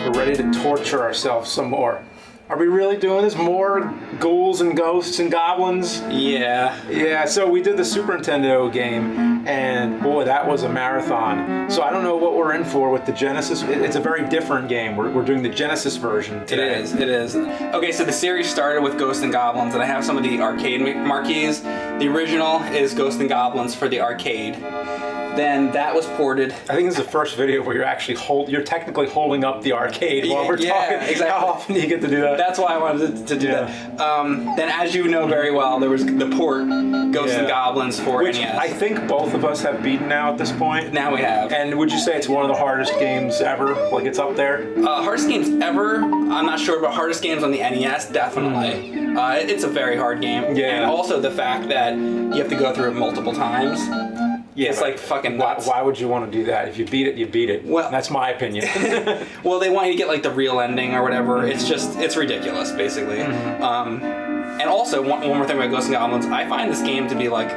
We're ready to torture ourselves some more. Are we really doing this? More ghouls and ghosts and goblins? Yeah. Yeah, so we did the Super Nintendo game, and boy, that was a marathon. So I don't know what we're in for with the Genesis. It's a very different game. We're doing the Genesis version today. It is. Okay, so the series started with Ghosts and Goblins, and I have some of the arcade marquees. The original is Ghosts and Goblins for the arcade. Then that was ported. I think this is the first video where you're actually you're technically holding up the arcade while we're talking. Exactly. How often do you get to do that? That's why I wanted to do that. Then, as you know very well, there was the port Ghosts and Goblins for Which NES. I think both of us have beaten now at this point. Now we have. And would you say it's one of the hardest games ever? Like it's up there? Hardest games ever? I'm not sure, but hardest games on the NES, definitely. It's a very hard game. Yeah. And also the fact that you have to go through it multiple times. Yeah, it's like fucking nuts. Why would you want to do that? If you beat it, you beat it. Well, that's my opinion. Well, they want you to get like the real ending or whatever. It's ridiculous, basically. And also, one more thing about Ghosts and Goblins, I find this game to be like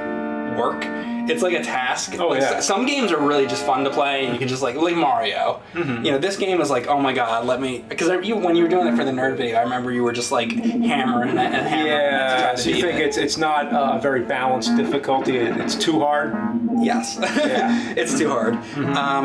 work. It's like a task. Oh, like, yeah. Some games are really just fun to play, and you can just like Mario. You know, this game is like, oh my god, let me. Because when you were doing it for the nerd video, I remember you were just like hammering it and hammering it. Yeah, so you think it's not a very balanced difficulty? It's too hard? Yes. Yeah. It's too hard.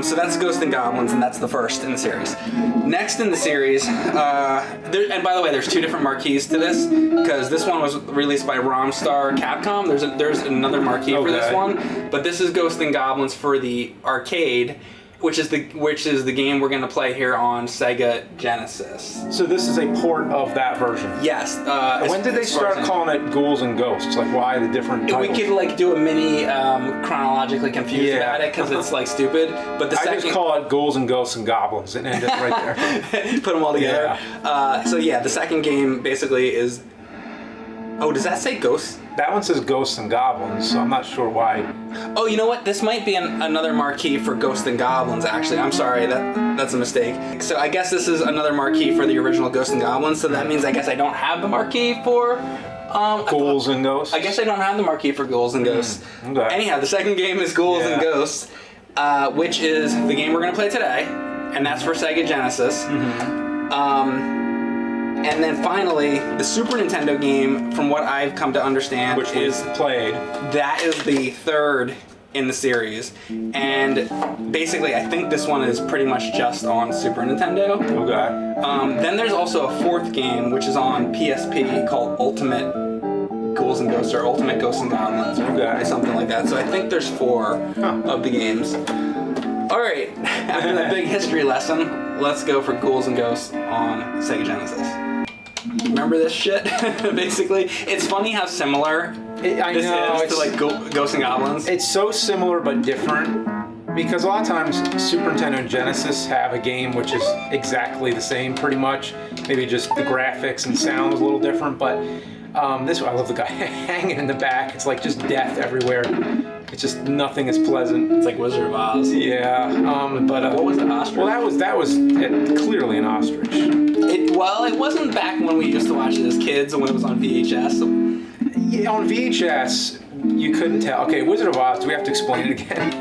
So that's Ghosts and Goblins, and that's the first in the series. Next in the series, and by the way, there's two different marquees to this, because this one was released by Romstar Capcom. There's another marquee for this one. But this is Ghosts and Goblins for the arcade, which is the game we're going to play here on Sega Genesis. So this is a port of that version? Yes. When did they start calling it Ghouls and Ghosts? Like, why the different titles? We could like do a mini chronologically confused about it because it's like stupid. But the second, I just call it Ghouls and Ghosts and Goblins and end it right there. Put them all together. Yeah. So yeah, the second game basically is. Oh, does that say Ghosts? That one says Ghosts and Goblins, so I'm not sure why. Oh, you know what? This might be another marquee for Ghosts and Goblins, actually. I'm sorry, that's a mistake. So I guess this is another marquee for the original Ghosts and Goblins, so that means I guess I don't have the marquee for... Ghouls and Ghosts? I guess I don't have the marquee for Ghouls and Ghosts. Okay. Anyhow, the second game is Ghouls and Ghosts, which is the game we're going to play today, and that's for Sega Genesis. And then finally, the Super Nintendo game, from what I've come to understand, which is played. That is the third in the series. And basically, I think this one is pretty much just on Super Nintendo. Okay. Then there's also a fourth game, which is on PSP, called Ultimate Ghouls and Ghosts, or Ultimate Ghosts and Goblins, or something like that. So I think there's 4 of the games. All right, after that big history lesson, let's go for Ghouls and Ghosts on Sega Genesis. Remember this shit? Basically, it's funny how similar this is to like Ghosts and Goblins. It's so similar but different, because a lot of times Super Nintendo and Genesis have a game which is exactly the same, pretty much. Maybe just the graphics and sound is a little different, but this one, I love the guy hanging in the back. It's like just death everywhere. It's just nothing is pleasant. It's like Wizard of Oz. Yeah, but what was the ostrich? Well, that was clearly an ostrich. It wasn't back when we used to watch it as kids, when it was on VHS. Yeah, on VHS, you couldn't tell. Okay, Wizard of Oz. Do we have to explain it again?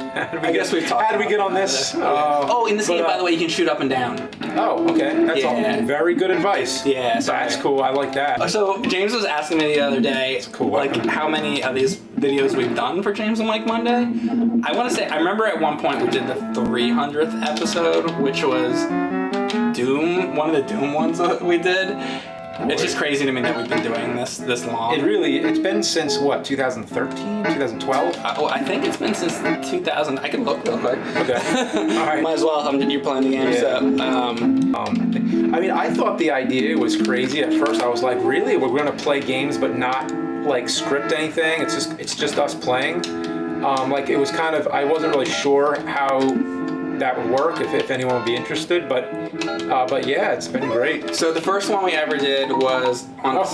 I guess we've talked. How did we get on this? In this game, by the way, you can shoot up and down. Oh, okay. That's all very good advice. Yeah, that's cool. I like that. So James was asking me the other day, like how many of these videos we've done for James and Mike Monday. I want to say, I remember at one point we did the 300th episode, which was Doom, one of the Doom ones that we did. It's just crazy to me that we've been doing this long. It's been since what, 2013, 2012? I think it's been since 2000. I can look real quick. Okay. All right. Might as well. You're playing the game, I mean, I thought the idea was crazy at first. I was like, really? We're going to play games but not like script anything? It's just us playing? Like it was kind of, I wasn't really sure how that would work, if anyone would be interested, but yeah, it's been great. So the first one we ever did was on...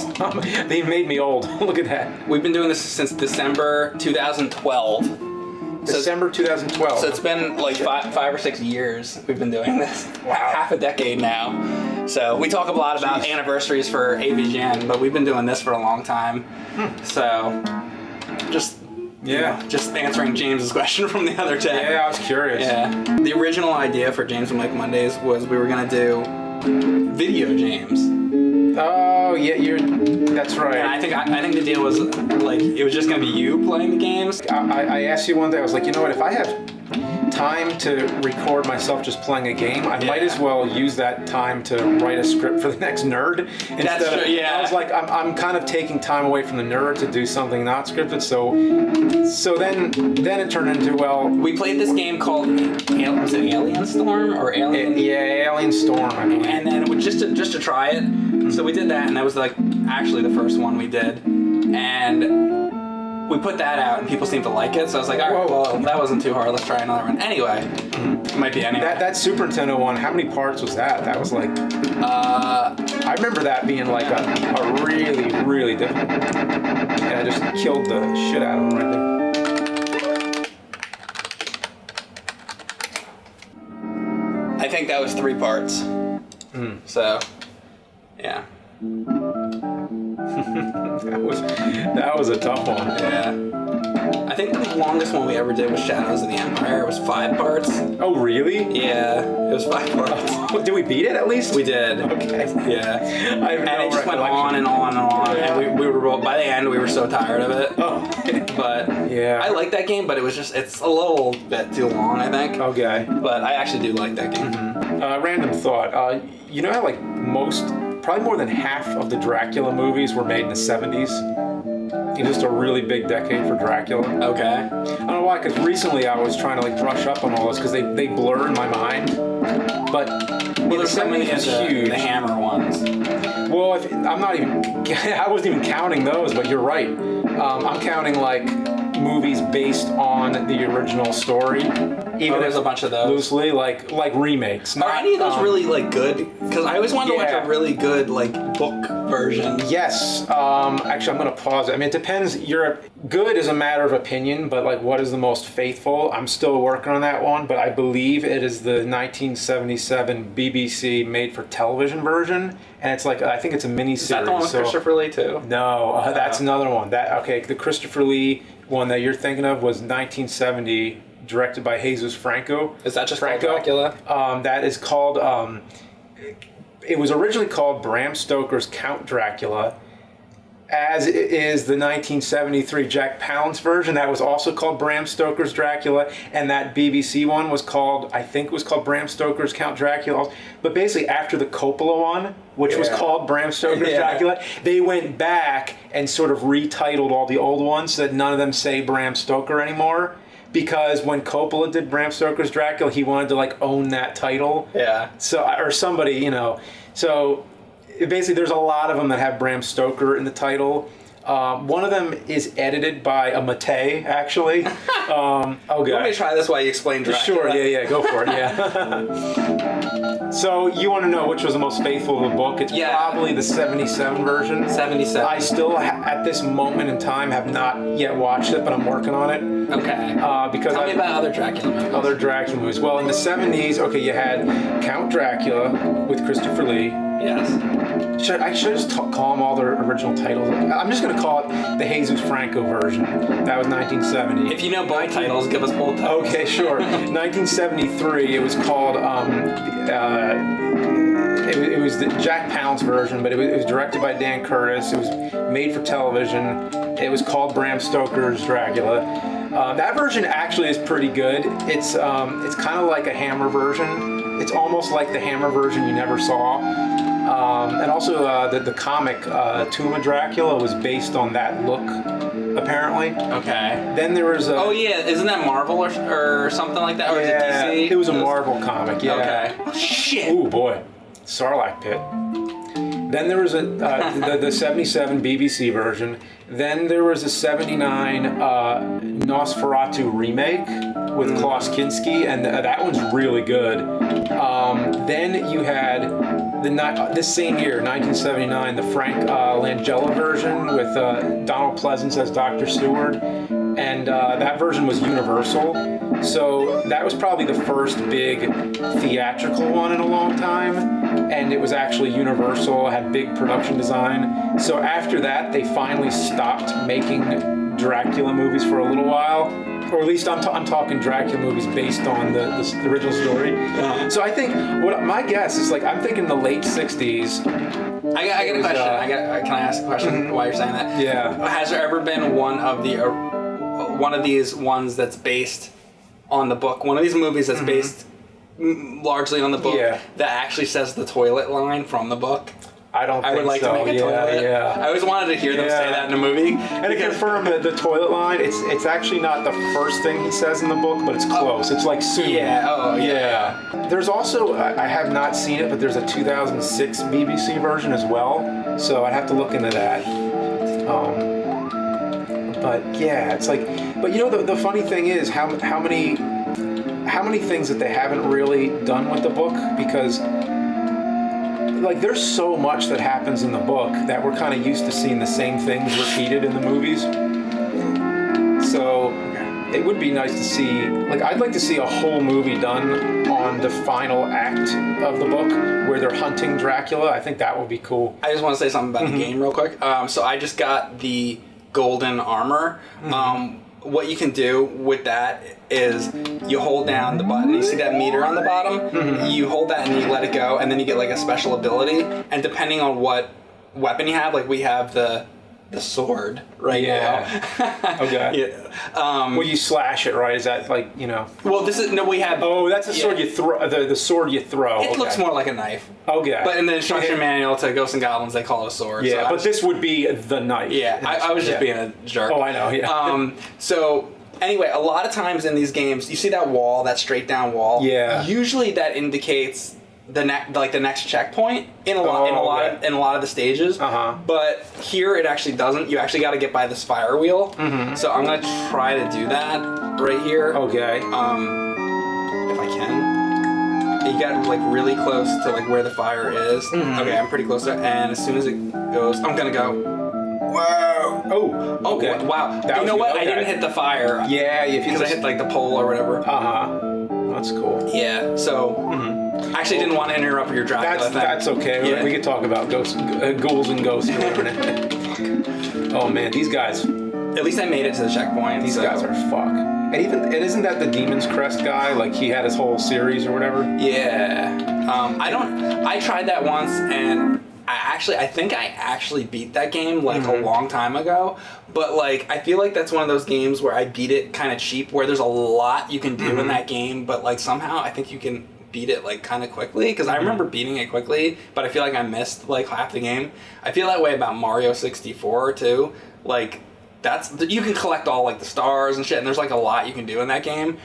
They made me old. Look at that. We've been doing this since December 2012. December 2012. So it's been like 5 or 6 years we've been doing this. Wow. Half a decade now. So we talk a lot about anniversaries for AVGN, but we've been doing this for a long time. So just answering James's question from the other day. Yeah, I was curious. Yeah. The original idea for James and Mike Mondays was we were going to do video games. Oh yeah, that's right. And I think the deal was like it was just gonna be you playing the games. I asked you one day. I was like, you know what? If I have time to record myself just playing a game, I might as well use that time to write a script for the next nerd. That's true. Yeah. I was like, I'm kind of taking time away from the nerd to do something not scripted. So then it turned into, well, We played this game called was it Alien Storm or Alien? Alien Storm. I mean. And then just to try it, so we did that, and that was like actually the first one we did, and we put that out, and people seemed to like it. So I was like, all right, well, that wasn't too hard. Let's try another one. Anyway, it might be anyway. That Super Nintendo one. How many parts was that? That was like. I remember that being like a really, really difficult. And I just killed the shit out of them right there. I think that was 3 parts. So, yeah. That was a tough one. Yeah. I think the longest one we ever did was Shadows of the Empire. It was 5 parts. Oh, really? Yeah, it was 5 parts. Did we beat it at least? We did. Okay. Yeah. I have And it just went on and on and on. Yeah. And we were by the end we were so tired of it. Oh. But Yeah. I like that game, but it's a little bit too long, I think. Okay. But I actually do like that game. Random thought. You know how like probably more than half of the Dracula movies were made in the 70s? Just a really big decade for Dracula. Okay. I don't know why, because recently I was trying to like brush up on all this because they blur in my mind. But There's so many of huge. the Hammer ones. Well, I'm not even. I wasn't even counting those, but you're right. I'm counting like movies based on the original story. Even there's a bunch of those. Loosely, like remakes. Are any of those really like good? Because I always wanted to watch Yeah. a really good like book version. Yes. Actually, I'm going to pause it. I mean, it depends. Good is a matter of opinion, but like, what is the most faithful? I'm still working on that one, but I believe it is the 1977 BBC made-for-television version, and it's like I think it's a mini-series. Is that the one with Christopher Lee too? No, that's another one. The Christopher Lee one that you're thinking of was 1970, directed by Jesus Franco. Is that just called Dracula? That is called. It was originally called Bram Stoker's Count Dracula, as is the 1973 Jack Palance version. That was also called Bram Stoker's Dracula, and that BBC one was called, I think it was called Bram Stoker's Count Dracula. But basically, after the Coppola one, which was called Bram Stoker's Dracula, they went back and sort of retitled all the old ones so that none of them say Bram Stoker anymore. Because when Coppola did Bram Stoker's Dracula, he wanted to like own that title. Yeah. So, or somebody, you know. So basically, there's a lot of them that have Bram Stoker in the title. One of them is edited by a Matei, actually. Oh, God. You want me to try this while you explain Dracula? Sure, yeah, go for it, yeah. So you want to know which was the most faithful of the book? It's probably the 77 version. 77. I still, at this moment in time, have not yet watched it, but I'm working on it. Okay. Because Tell me about other Dracula movies. Other Dracula movies. Well, in the 70s, okay, you had Count Dracula with Christopher Lee. Yes. I should just call them all their original titles. I'm just going to call it the Jesus Franco version. That was 1970. If you know both titles, give us both titles. Okay, sure. 1973, it was called, it was the Jack Palance version, but it was directed by Dan Curtis. It was made for television. It was called Bram Stoker's Dracula. That version actually is pretty good. It's kind of like a Hammer version. It's almost like the Hammer version you never saw. And also the comic Tomb of Dracula was based on that look, apparently. Okay. Then there was Oh yeah, isn't that Marvel or something like that? Or is it DC? It was a Marvel comic, yeah. Okay. Oh, shit. Ooh, boy. Sarlacc pit. Then there was the 77 BBC version. Then there was a 79 Nosferatu remake with Klaus Kinski, and that one's really good. Then you had this same year, 1979, the Frank Langella version with Donald Pleasance as Dr. Seward, and that version was Universal. So that was probably the first big theatrical one in a long time, and it was actually Universal, had big production design. So after that, they finally stopped making Dracula movies for a little while, or at least I'm talking Dracula movies based on the original story. So I think what my guess is like I'm thinking the late '60s. I got a question. Can I ask a question while you're saying that? Yeah. Has there ever been one of these ones that's based on the book? One of these movies that's based largely on the book that actually says the toilet line from the book? I don't think I would like so. to make a toilet. Yeah. I always wanted to hear them say that in a movie. And to confirm the toilet line, it's actually not the first thing he says in the book, but it's close. It's like soon. Yeah. Oh, yeah. There's also, I have not seen it, but there's a 2006 BBC version as well. So I'd have to look into that. But yeah, it's like, but you know, the funny thing is how many things that they haven't really done with the book, because like there's so much that happens in the book that we're kind of used to seeing the same things repeated in the movies. So it would be nice to see, like I'd like to see a whole movie done on the final act of the book where they're hunting Dracula. I think that would be cool. I just want to say something about the game real quick. So I just got the golden armor. What you can do with that is you hold down the button, you see that meter on the bottom, you hold that and you let it go, and then you get like a special ability, and depending on what weapon you have, like we have the sword right now. Okay. Yeah. Well, you slash it, right? Is that like, you know? Well, we have... Oh, that's the sword you throw. The sword you throw. It looks more like a knife. Okay. But in the instruction manual to Ghosts and Goblins, they call it a sword. Yeah, so but this would be the knife. Yeah, I was just being a jerk. Oh, I know, yeah. So... Anyway, a lot of times in these games, you see that wall, that straight down wall. Yeah. Usually that indicates the next checkpoint in a lot of the stages. But here it actually doesn't. You actually got to get by this fire wheel. So I'm gonna try to do that right here. Okay. If I can. You got like really close to like where the fire is. Okay, I'm pretty close to it. And as soon as it goes, I'm gonna go. Whoa! Oh, okay. Wow. You know what? Okay. I didn't hit the fire. Yeah, because I hit like the pole or whatever. That's cool. Yeah. So, I actually didn't want to interrupt your Dracula thing. That's okay. Yeah. We could talk about Ghouls and Ghosts. Oh man, these guys. At least I made it to the checkpoint. These guys are fuck. And isn't that the Demon's Crest guy? Like he had his whole series or whatever. Yeah. I tried that once and. I think I actually beat that game like a long time ago, but like I feel like that's one of those games where I beat it kind of cheap, where there's a lot you can do in that game, but like somehow I think you can beat it like kind of quickly, because I remember beating it quickly, but I feel like I missed like half the game. I feel that way about Mario 64 too. Like you can collect all like the stars and shit, and there's like a lot you can do in that game.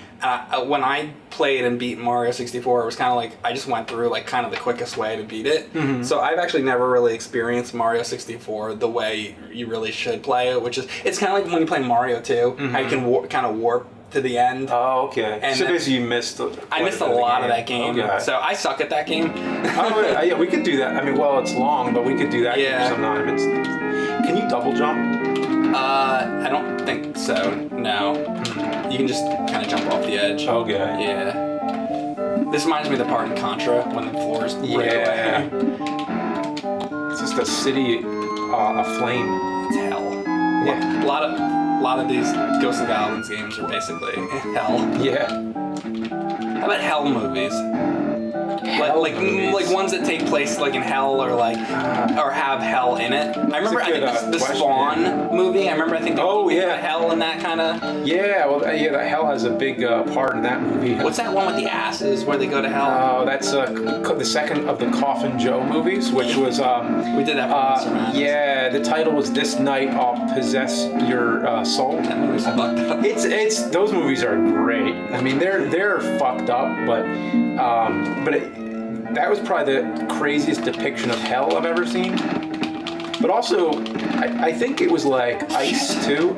When I played and beat Mario 64, it was kind of like I just went through like kind of the quickest way to beat it. So I've actually never really experienced Mario 64 the way you really should play it, which is it's kind of like when you play Mario 2, how you can kind of warp to the end. Oh, okay. And so basically you missed I missed a lot of that game. Okay. So I suck at that game. Yeah, we could do that. I mean, well, it's long, but we could do that game sometime. Can you double jump? I don't think so. No. You can just kind of jump off the edge. Okay. Yeah. This reminds me of the part in Contra when the floors break away. It's just a city aflame. It's hell. Yeah. A lot of these Ghosts and Goblins games are basically hell. Yeah. How about hell movies? Like ones that take place like in hell or like or have hell in it. I remember the Spawn movie. I remember they hell in that kind of. Yeah, well, that hell has a big part in that movie. What's that one with the asses where they go to hell? Oh, that's the second of the Coffin Joe movies, which was we did that for Mr. Madness. Yeah, the title was "This Night I'll Possess Your Soul." That movie's fucked up. It's those movies are great. I mean, they're fucked up, but that was probably the craziest depiction of hell I've ever seen. But also, I think it was like ice too.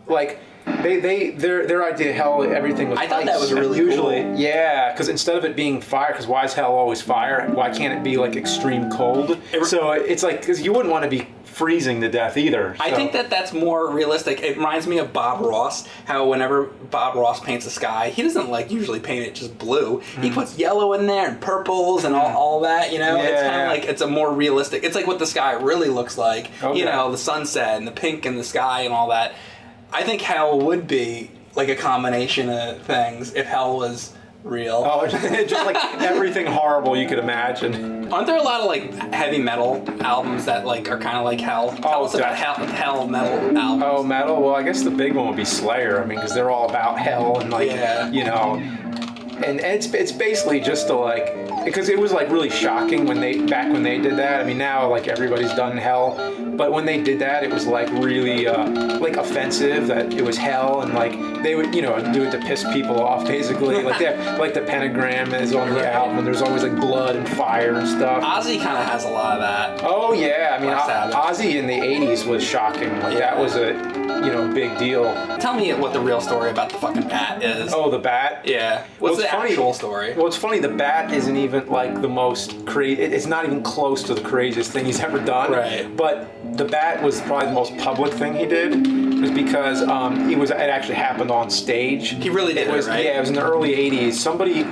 Like their idea of hell, everything was ice. I thought that was really usually cool. Yeah, because instead of it being fire, because why is hell always fire? Why can't it be like extreme cold? So it's like, because you wouldn't want to be freezing to death either. So. I think that's more realistic. It reminds me of Bob Ross, how whenever Bob Ross paints the sky, he doesn't like usually paint it just blue. He puts yellow in there and purples and all that, you know? It's kind of like, it's a more realistic, it's like what the sky really looks like, you know, the sunset and the pink in the sky and all that. I think hell would be like a combination of things if hell was real. Oh, just like everything horrible you could imagine. Aren't there a lot of like heavy metal albums that like are kind of like hell? Tell us about hell metal albums. Oh, metal. Well, I guess the big one would be Slayer. I mean, because they're all about hell and like, you know, and it's basically just to like, because it was like really shocking back when they did that. I mean, now like everybody's done hell, but when they did that, it was like really like offensive that it was hell, and like they would, you know, do it to piss people off basically. Like they have, like the pentagram is on the album, and there's always like blood and fire and stuff. Ozzy kind of has a lot of that. Oh yeah, I mean Ozzy in the '80s was shocking. Like that was a, you know, big deal. Tell me what the real story about the fucking bat is. Oh, the bat? Yeah. What's the actual story? Well, it's funny. The bat isn't even like the most crazy. It's not even close to the craziest thing he's ever done. Right. But the bat was probably the most public thing he did. Was because it actually happened on stage. He really did it, right? Yeah, it was in the early '80s.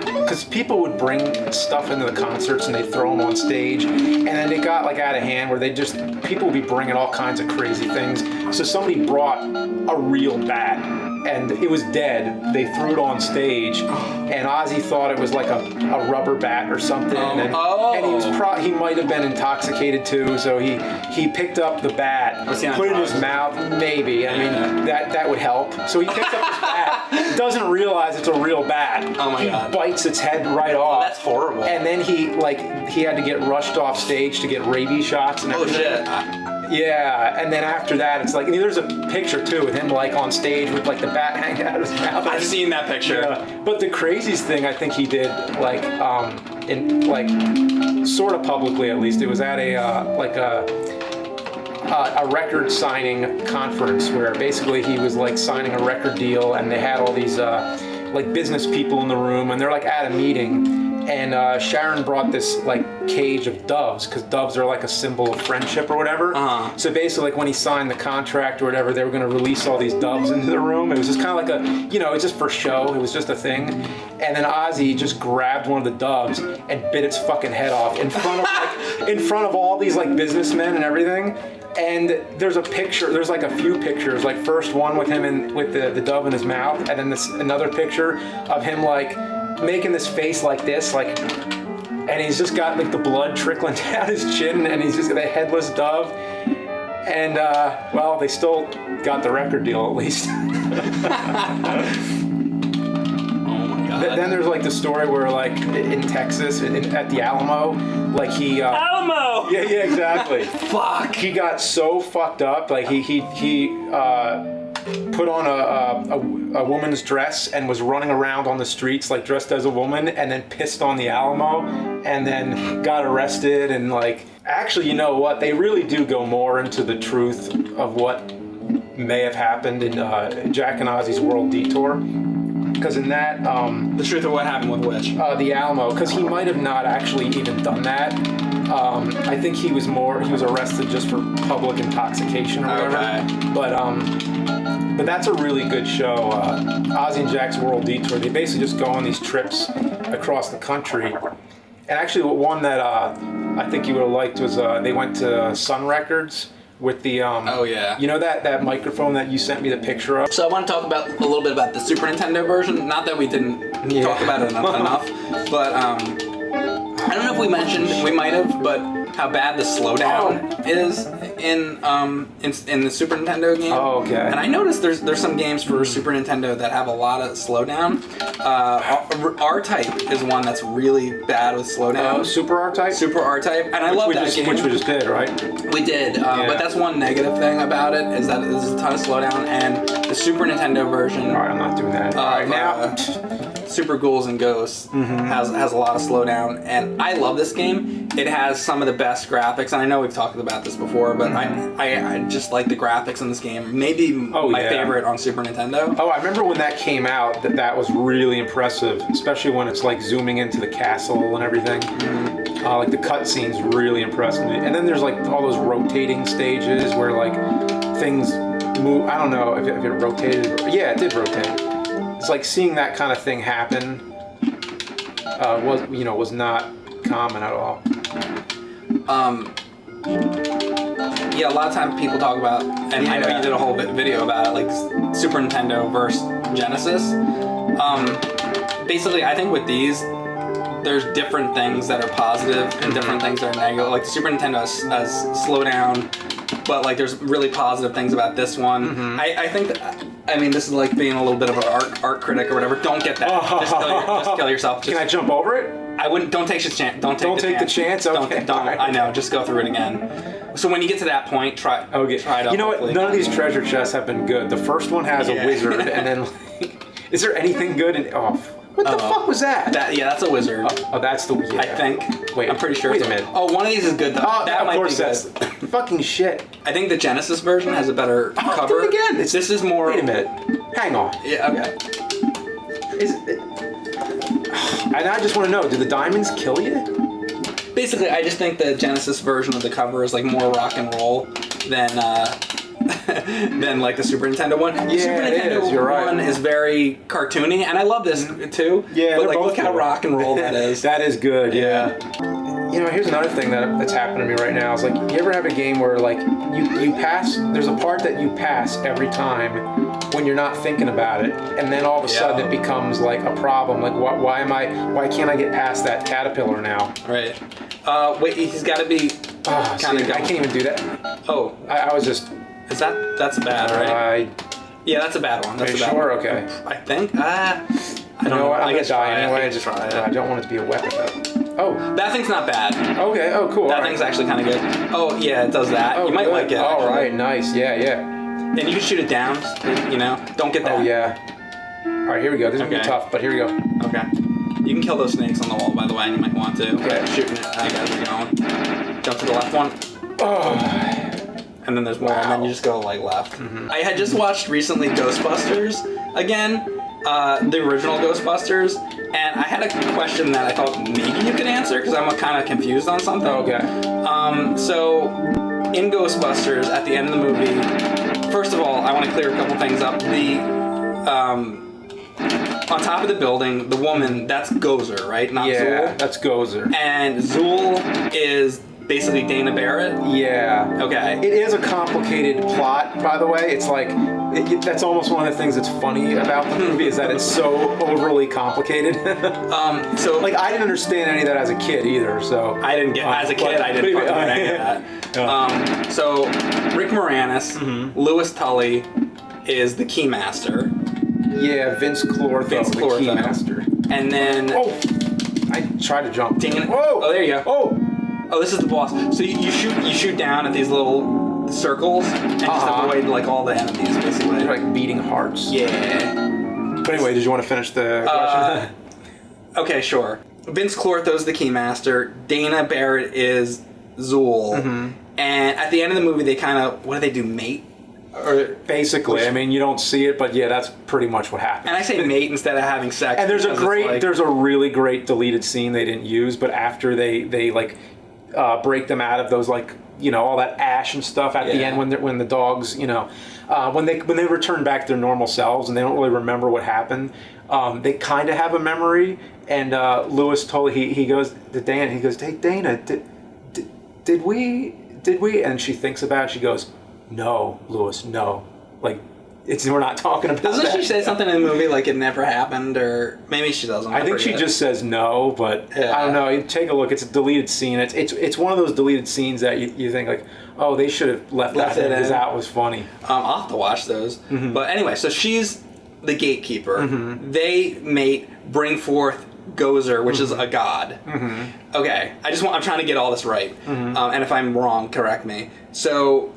Because people would bring stuff into the concerts and they'd throw them on stage, and then it got like out of hand where people would be bringing all kinds of crazy things. So somebody brought a real bat, and it was dead. They threw it on stage, and Ozzy thought it was like a rubber bat or something, and he might have been intoxicated too. So he picked up the bat, put it in his mouth, maybe. I mean that would help. So he picks up his bat, doesn't realize it's a real bat. Oh my God! Bites its head right off. Oh, that's horrible. And then he had to get rushed off stage to get rabies shots and everything. Oh shit! Yeah, and then after that, it's like, there's a picture too with him like on stage with like the bat hanging out of his mouth. I've seen that picture. Yeah. But the craziest thing I think he did, like, in like sort of publicly at least, it was at a record signing conference where basically he was like signing a record deal, and they had all these like business people in the room, and they're like at a meeting. And Sharon brought this like cage of doves, because doves are like a symbol of friendship or whatever. So basically, like when he signed the contract or whatever, they were going to release all these doves into the room. It was just kind of like a, you know, it's just for show. It was just a thing. And then Ozzy just grabbed one of the doves and bit its fucking head off in front of all these like businessmen and everything. And there's a picture, there's like a few pictures, like first one with him with the dove in his mouth, and then another picture of him like making this face like this, like, and he's just got like the blood trickling down his chin, and he's just got a headless dove. And well, they still got the record deal at least. Then there's like the story where like in Texas at the Alamo, like he Alamo. Yeah, exactly. Fuck. He got so fucked up, like he put on a woman's dress and was running around on the streets like dressed as a woman, and then pissed on the Alamo, and then got arrested. And like, actually, you know what? They really do go more into the truth of what may have happened in Jack and Ozzy's World Detour. Because in that, the truth of what happened with which? The Alamo, because he might have not actually even done that. I think he was arrested just for public intoxication or whatever. Okay. But that's a really good show. Ozzy and Jack's World Detour. They basically just go on these trips across the country. And actually, one that I think you would have liked was they went to Sun Records with the oh yeah, you know that microphone that you sent me the picture of. So I want to talk about a little bit about the Super Nintendo version. Not that we didn't talk about it enough, but I don't know if we mentioned, we might have, but how bad the slowdown is in the Super Nintendo game. Oh, okay. And I noticed there's some games for Super Nintendo that have a lot of slowdown. R-Type is one that's really bad with slowdown. Super R-Type? Super R-Type. And I love that game. Which we just did, right? We did, but that's one negative thing about it, is that there's a ton of slowdown, and the Super Nintendo version. All right, I'm not doing that. All right, now. Super Ghouls N Ghosts has a lot of slowdown, and I love this game. It has some of the best graphics, and I know we've talked about this before, but I just like the graphics in this game. Maybe my favorite on Super Nintendo. Oh, I remember when that came out, that was really impressive, especially when it's like zooming into the castle and everything. Like the cutscenes really impressed me. And then there's like all those rotating stages where like things move. I don't know if it rotated. Yeah, it did rotate. It's like seeing that kind of thing happen was not common at all. Yeah, a lot of times people talk about, and I know you did a whole video about it, like Super Nintendo versus Genesis. Basically, I think with these, there's different things that are positive and different things that are negative. Like the Super Nintendo has slowdown, but like there's really positive things about this one. I think that, I mean, this is like being a little bit of an art critic or whatever. Don't get that. Just kill yourself. Can I jump over it? I wouldn't. Don't take the chance. Don't take the chance. Okay. Don't. I know. Just go through it again. So when you get to that point, try. Okay. Try it out. You know what? None of these treasure chests have been good. The first one has a wizard, and then like, is there anything good? What the fuck was that? That's a wizard. Oh, that's the. Yeah. I think. Wait, I'm pretty sure. Wait a minute. Oh, one of these is good though. Oh, that might of course be that's fucking shit. I think the Genesis version has a better cover. Do it again. This is more. Wait a minute. Hang on. Yeah. Okay. And I just want to know, do the diamonds kill you? Basically, I just think the Genesis version of the cover is like more rock and roll than than like the Super Nintendo one. The Super Nintendo one is very cartoony, and I love this too. Yeah, but like look how rock and roll that is. That is good. Yeah. You know, here's another thing that's happened to me right now. Is like, you ever have a game where like you pass? There's a part that you pass every time when you're not thinking about it, and then all of a sudden it becomes like a problem. Like, why can't I get past that caterpillar now? Right. Wait, he's got to be kind of. I can't even do that. Oh, I was just. That's bad, right? Yeah, that's a bad one. That's are you a bad sure? one. Okay. I think. I don't know. I'm gonna die anyway. Just try it. I don't want it to be a weapon though. Oh. That thing's not bad. Okay. Oh, cool. That thing's actually kind of good. Oh yeah, it does that. Oh, you might like it. All right. Nice. Yeah. And you can shoot it down. You know, don't get that. Oh yeah. All right. Here we go. This is gonna be tough, but here we go. Okay. You can kill those snakes on the wall, by the way, and you might want to. Okay. Shooting it. I guess you're going. Jump to the left one. Oh. And then there's more, and then you just go like left. I had just watched recently Ghostbusters again, the original Ghostbusters, and I had a question that I thought maybe you could answer because I'm kind of confused on something. Okay. So in Ghostbusters, at the end of the movie, first of all, I want to clear a couple things up. On top of the building, the woman, that's Gozer, right? Not Zool? Yeah, that's Gozer. And Zool is basically Dana Barrett? Yeah. Okay. It is a complicated plot, by the way. It's like, that's almost one of the things that's funny about the movie is that it's so overly complicated. So like, I didn't understand any of that as a kid either, so. I didn't get, as a kid, I didn't fucking get any of that. Yeah. So, Rick Moranis, Louis Tully is the Keymaster. Yeah, Vince Clortho, the Keymaster. And then... Oh! I tried to jump. Dang it. Whoa! Oh, there you go. Oh! Oh, this is the boss. So you shoot down at these little circles and just avoid like all the enemies, basically. They're like beating hearts. Yeah. But anyway, did you want to finish the question? Okay, sure. Vince Clortho's the Keymaster. Dana Barrett is Zool. And at the end of the movie, they kind of, what do they do, mate? Or basically, I mean, you don't see it, but yeah, that's pretty much what happens. And I say mate instead of having sex. And there's a really great deleted scene they didn't use, but after they like break them out of those, like, you know, all that ash and stuff at the end when the dogs, you know, when they return back to their normal selves and they don't really remember what happened, they kind of have a memory. And Louis Tully, he goes to Dana, he goes, "Hey Dana, did we?" And she thinks about it. She goes, "No, Louis, no. Like, we're not talking about Doesn't that." she say something in the movie like it never happened, or maybe she doesn't? I think she just says no, but I don't know. You take a look. It's a deleted scene. It's one of those deleted scenes that you think like, oh, they should have left that in because that was funny. I'll have to watch those. But anyway, so she's the gatekeeper. They bring forth Gozer, which is a god. Okay, I'm trying to get all this right. And if I'm wrong, correct me. So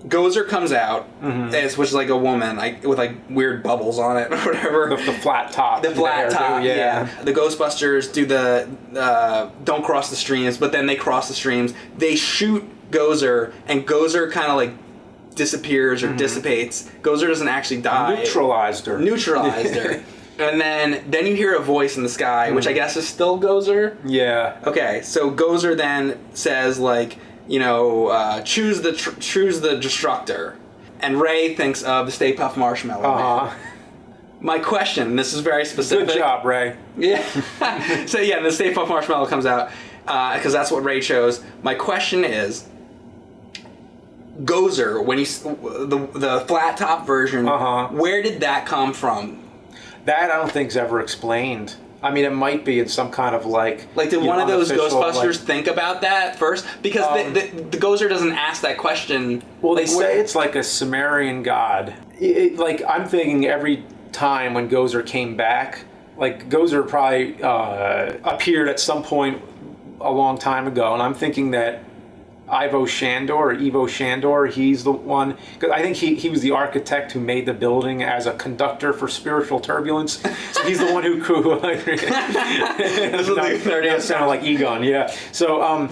Gozer comes out, which is like a woman, with like weird bubbles on it or whatever. The flat top. The flat top, yeah. The Ghostbusters do the don't cross the streams, but then they cross the streams. They shoot Gozer, and Gozer kind of like disappears or dissipates. Gozer doesn't actually die. Neutralized her. And then you hear a voice in the sky, which I guess is still Gozer. Yeah. Okay, so Gozer then says like, you know, choose the destructor, and Ray thinks of the Stay Puft Marshmallow Man. My question, and this is very specific. Good job, Ray. Yeah. So yeah, the Stay Puft Marshmallow comes out because that's what Ray chose. My question is, Gozer, when the flat top version, where did that come from? That I don't think's ever explained. I mean, it might be in some kind of did one of those Ghostbusters think about that first? Because the Gozer doesn't ask that question. Well, they say it's like a Sumerian god. I'm thinking every time when Gozer came back, Gozer probably appeared at some point a long time ago, and I'm thinking that Evo Shandor, he's the one, because I think he was the architect who made the building as a conductor for spiritual turbulence. So he's the one who sounded like Egon, yeah. So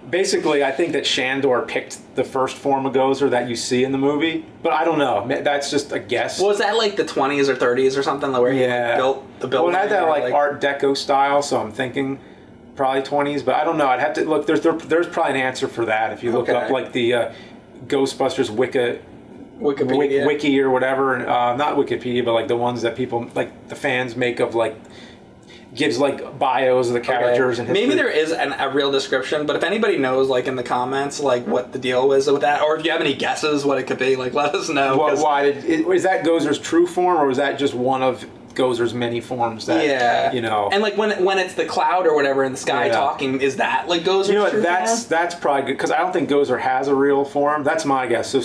basically, I think that Shandor picked the first form of Gozer that you see in the movie, but I don't know. That's just a guess. Well, was that like the 20s or 30s or something, where he built the building? Well, it had that Art Deco style, so I'm thinking probably 20s, but I don't know. I'd have to look. There's probably an answer for that if you look up the Ghostbusters Wikipedia. Wiki or whatever. Not Wikipedia, but the ones that people the fans make of gives bios of the characters and history. Maybe there is a real description, but if anybody knows in the comments what the deal is with that, or if you have any guesses what it could be, let us know. Why is that Gozer's true form, or was that just one of Gozer's many forms that and when it's the cloud or whatever in the sky talking, is that Gozer's true form? That's probably good, because I don't think Gozer has a real form. That's my guess. So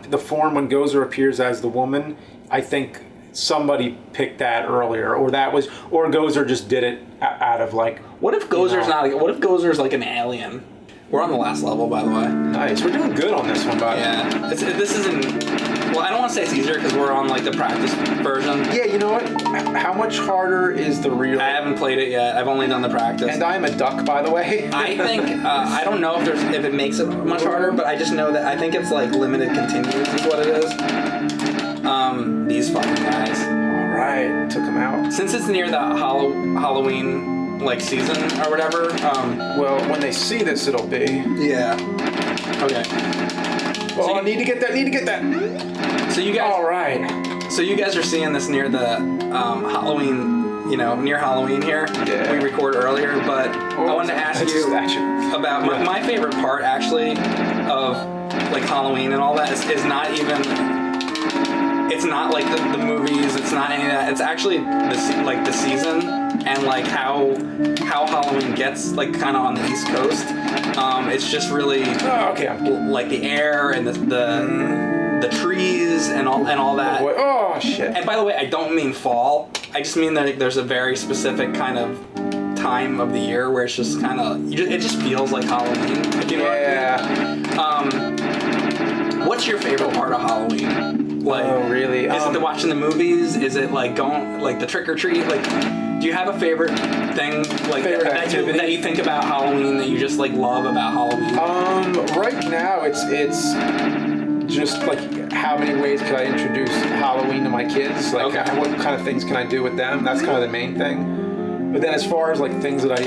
the form when Gozer appears as the woman, I think somebody picked that earlier, or Gozer just did it out of what if Gozer's what if Gozer's an alien? We're on the last level, by the way. Nice. We're doing good on this one, buddy. Yeah. This isn't... Well, I don't want to say it's easier because we're on the practice version. Yeah, you know what? How much harder is the real... I haven't played it yet. I've only done the practice. And I'm a duck, by the way. I think... I don't know if it makes it much harder, but I just know that I think it's limited continues is what it is. These fucking guys. All right. Took them out. Since it's near the Halloween... season or whatever. Well, when they see this, it'll be. Yeah. Okay. Well, I need to get that. So you guys. All right. So you guys are seeing this near the Halloween. Near Halloween here. Yeah. We record earlier, but I wanted to ask you about my favorite part actually of Halloween and all that is not even. It's not the movies. It's not any of that. It's actually the season and how Halloween gets kind of on the East Coast. It's just really the air and the trees and all that. Oh shit! And by the way, I don't mean fall. I just mean that there's a very specific kind of time of the year where it's just kind of it just feels like Halloween. If you know what I mean. What's your favorite part of Halloween? Oh, really? Is it watching the movies? Is it going the trick or treat? Do you have a favorite thing that you think about Halloween that you just love about Halloween? Right now it's just how many ways could I introduce Halloween to my kids? What kind of things can I do with them? That's kind of the main thing. But then as far as things that I,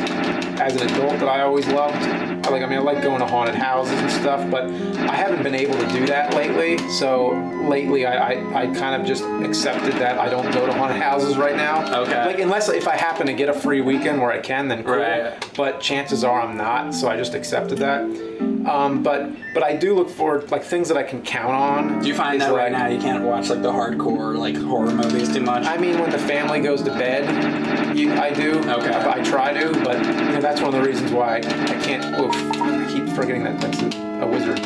as an adult, that I always loved, I like going to haunted houses and stuff, but I haven't been able to do that lately. So lately I kind of just accepted that I don't go to haunted houses right now. Okay. Unless if I happen to get a free weekend where I can, then cool. Right. But chances are I'm not, so I just accepted that. But I do look forward things that I can count on. Do you find that right now you can't watch the hardcore horror movies too much? I mean, when the family goes to bed, I do. Okay. I try to, but that's one of the reasons why I can't. Oh, I keep forgetting that's a wizard.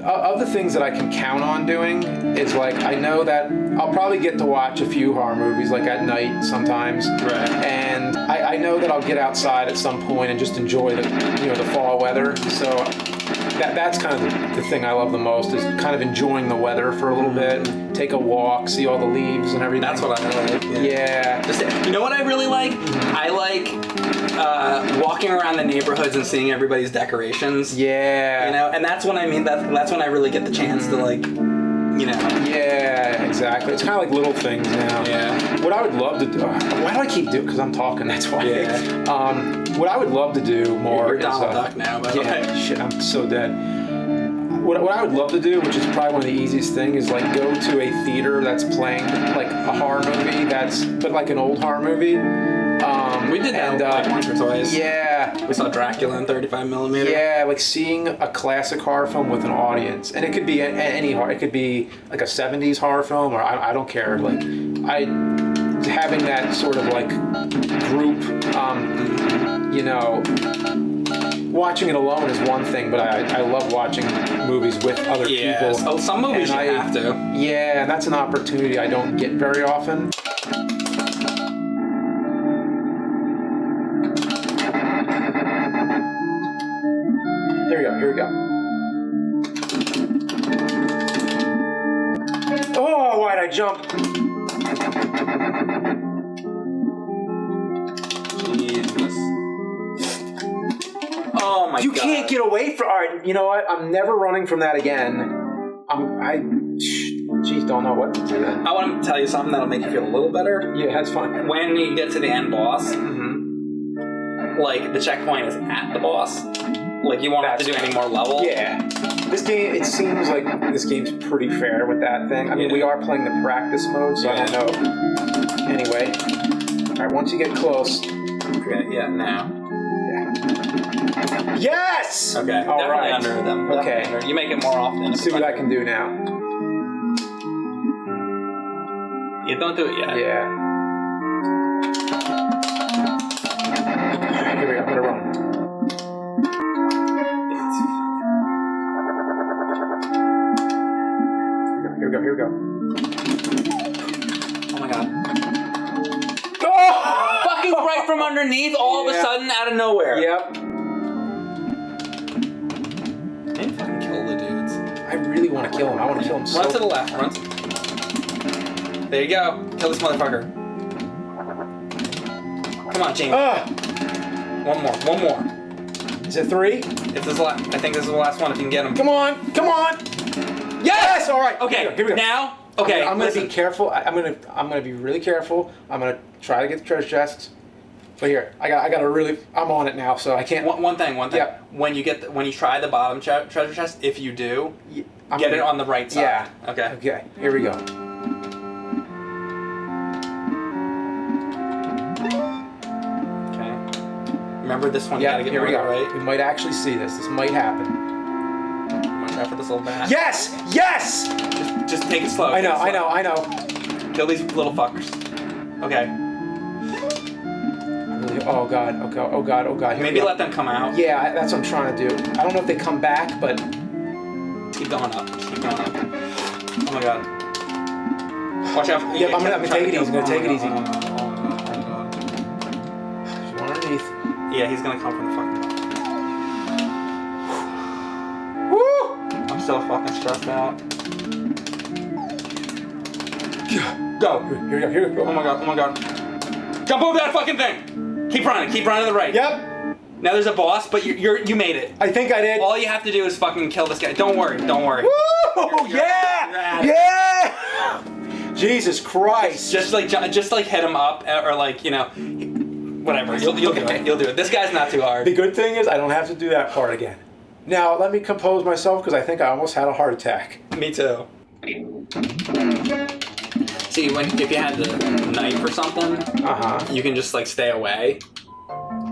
Of the things that I can count on doing is I know that I'll probably get to watch a few horror movies at night sometimes. Right. And I know that I'll get outside at some point and just enjoy the fall weather. So that's kind of the thing I love the most is kind of enjoying the weather for a little bit, take a walk, see all the leaves and everything. That's what I like. Yeah. You know what I really like? I like walking around the neighborhoods and seeing everybody's decorations. Yeah. And that's when that's when I really get the chance to Yeah, exactly. It's kind of little things now. Yeah. What I would love to do. Why do I keep doing? Because I'm talking. That's why. Yeah. What I would love to do more. You're Donald Duck now, by the way. Shit, I'm so dead. What I would love to do, which is probably one of the easiest things, is go to a theater that's playing a horror movie but an old horror movie. We did that like once or twice. Yeah. We saw Dracula in 35mm. Yeah, like seeing a classic horror film with an audience, and it could be any horror. It could be like a '70s horror film, or I don't care. Like having that sort of like group, you know. Watching it alone is one thing, but I love watching movies with other people. Oh, some movies you have to. Yeah, and that's an opportunity I don't get very often. Here we go. Oh, why'd I jump? Jesus. Oh my god. You can't get away from. Alright, you know what? I'm never running from that again. Jeez, don't know what to do then. I want to tell you something that'll make you feel a little better. Yeah, that's fine. When you get to the end boss, like the checkpoint is at the boss. Like you won't have to do any more levels. Yeah. This game, it seems like this game's pretty fair with that thing. I mean, we are playing the practice mode, so I don't know. Anyway. Alright, once you get close. Okay, yeah, now. Yes! Okay, all definitely right. under them. Okay. Under. You make it more often. Let's see what I can do now. You don't do it yet. Yeah. Here we go, I'm gonna run. Here we go. Oh my god. Oh! Fucking right from underneath, all of a sudden, out of nowhere. Yep. Can't fucking kill the dudes. I really want to kill him. I want to kill him so... Run to the left. Run to... There you go. Kill this motherfucker. Come on, James. One more. Is it 3? If this is I think this is the last one if you can get him. Come on! Yes! All right. Okay. Here we go. Now. Okay. I'm gonna be careful. I'm gonna be really careful. I'm gonna try to get the treasure chest. But here, I gotta really. I'm on it now, so I can't. One thing. Yep. When you try the bottom treasure chest, if you do, get it on the right side. Yeah. Okay. Okay. Here we go. Okay. Remember this one. Yeah. You gotta get Here we go. right. We might actually see this. This might happen. Watch out for this little bat. Yes! Just take it slow. I know. Kill these little fuckers. Okay. Oh god. Okay. Oh god. Here Maybe let them come out. Yeah, that's what I'm trying to do. I don't know if they come back, but keep going up. Oh my god. Watch out. Yep, I'm gonna take it easy. Oh There's one underneath. Yeah, he's gonna come from the fucking. Woo! I'm so fucking stressed out. Go. Here we go. Oh my god. Jump over that fucking thing. Keep running to the right. Yep. Now there's a boss, but you made it. I think I did. All you have to do is fucking kill this guy. Don't worry. Woo! Yeah! Jesus Christ! Just like hit him up, or like whatever. You'll do it. You'll do it. This guy's not too hard. The good thing is I don't have to do that part again. Now let me compose myself because I think I almost had a heart attack. Me too. See, if you had the knife or something, you can just like stay away.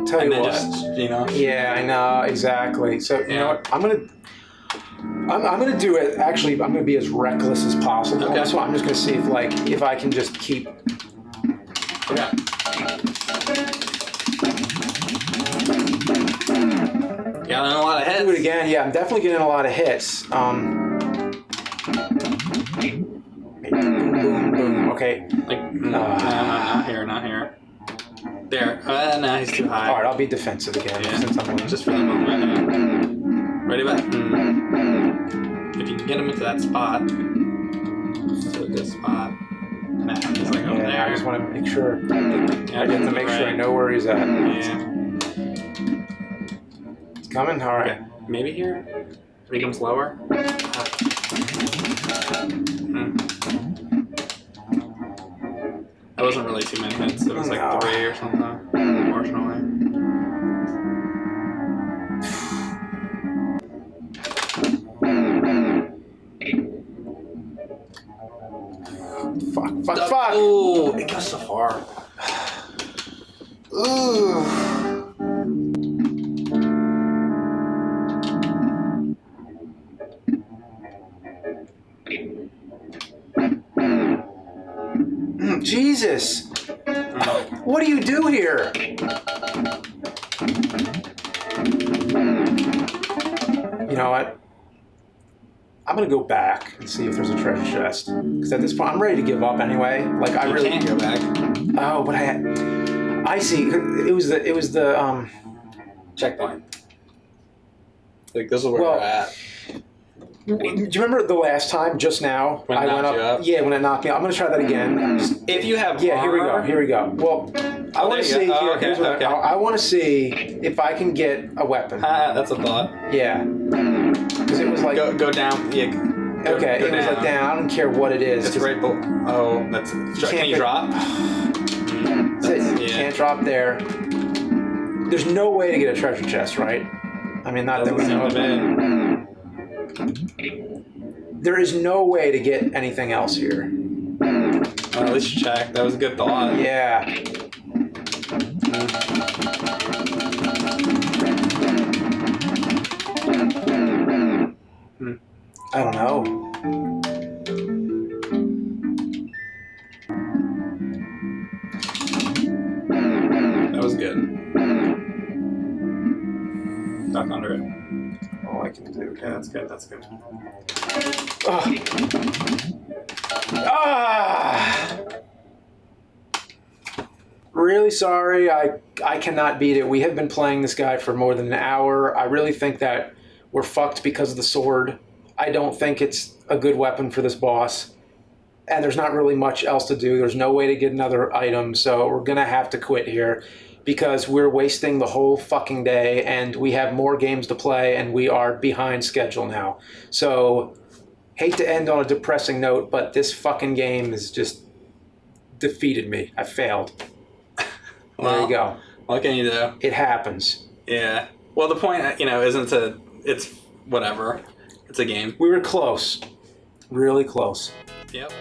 Tell you what. Yeah, I know exactly. So you know what? I'm gonna do it. Actually, I'm gonna be as reckless as possible. Okay. So I'm just gonna see if I can just keep. Okay. Yeah, a lot of hits. Do it again. Yeah, I'm definitely getting a lot of hits. Boom. Okay. Like, not here. There. No, he's too high. All right, I'll be defensive again since I'm just for the moment. Ready, back. If you can get him into that spot, to a good spot. Nah, he's like over there. I just want to make sure. Yeah, I get to make sure I know where he's at. Yeah. It's coming. All right. Okay. Maybe here. If he comes lower. That wasn't really too many hits. It was like 3 or something, unfortunately. Fuck. Oh, it goes so far. Ooh. Jesus! What do you do here? You know what? I'm gonna go back and see if there's a treasure chest. Because at this point, I'm ready to give up anyway. Like I really can't go back. Oh, but I see. It was the Checkpoint. Like this is where we're at. Do you remember the last time, just now, When it I went knocked up? you up? Yeah, when it knocked me up. I'm going to try that again. If you have Yeah, armor, here we go. Well, I want to see, here's what I want to see if I can get a weapon. That's a thought. Yeah. Because it was like... Go down. Yeah. Okay, it was like down. I don't care what it is. It's right below. Oh, that's... Can you drop? That's it. You can't drop there. There's no way to get a treasure chest, right? I mean, not that we know of. There is no way to get anything else here. At least you checked. That was a good thought. Yeah. I don't know. That was good. Duck under it. All I can do. Yeah, that's good. That's good. Really sorry. I cannot beat it. We have been playing this guy for more than an hour. I really think that we're fucked because of the sword. I don't think it's a good weapon for this boss. And there's not really much else to do. There's no way to get another item, so we're gonna have to quit here because we're wasting the whole fucking day and we have more games to play and we are behind schedule now. So, hate to end on a depressing note, but this fucking game has just defeated me. I failed. There you go. What can you do? It happens. Yeah. Well, the point, isn't to... It's whatever. It's a game. We were close. Really close. Yep.